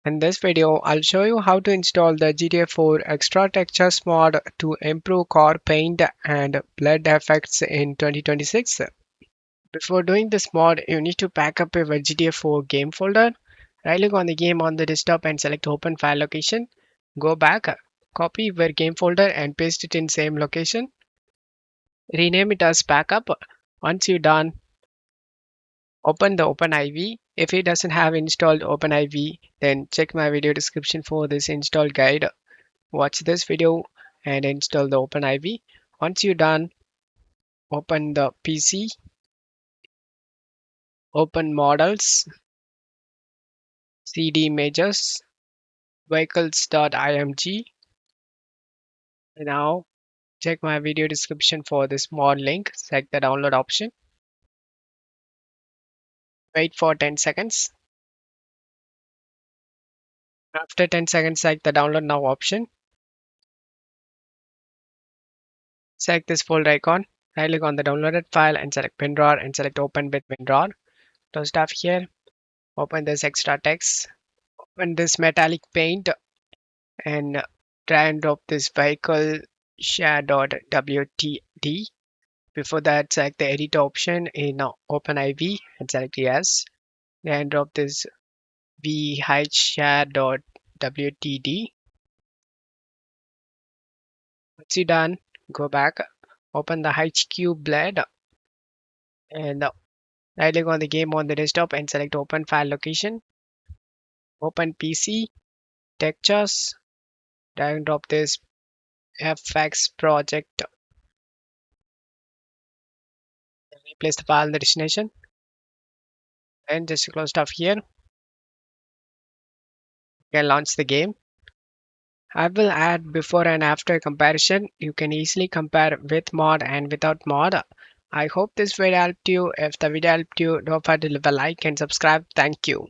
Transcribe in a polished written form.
In this video, I'll show you how to install the GTA 4 Extra Textures mod to improve car paint and blend effects in 2026. Before doing this mod, you need to back up your GTA 4 game folder. Right-click on the game on the desktop and select Open File Location. Go back, copy your game folder and paste it in same location. Rename it as backup. Once you're done, open the OpenIV. If it doesn't have installed OpenIV, then check my video description for this install guide. Watch this video and install the OpenIV. Once you're done, open the PC, open models, CD images, vehicles.img. Now check my video description for this mod link. Select the download option. Wait for 10 seconds. After 10 seconds, select the download now option. Select this folder icon. Right click on the downloaded file and select WinRAR and select open with WinRAR. To start here, open this extra text. Open this metallic paint and drag and drop this vehicle share.wtd. Before that, select the edit option in OpenIV and select yes. Then drop this vheight share.wtd. Once you're done, go back, open the HQ blade and right click on the game on the desktop and select open file location. Open PC, textures, drag and drop this FX project. Replace the file in the destination and just close stuff here. You can launch the game. I will add before and after comparison. You can easily compare with mod and without mod. I hope this video helped you. If the video helped you, don't forget to leave a like and subscribe. Thank you.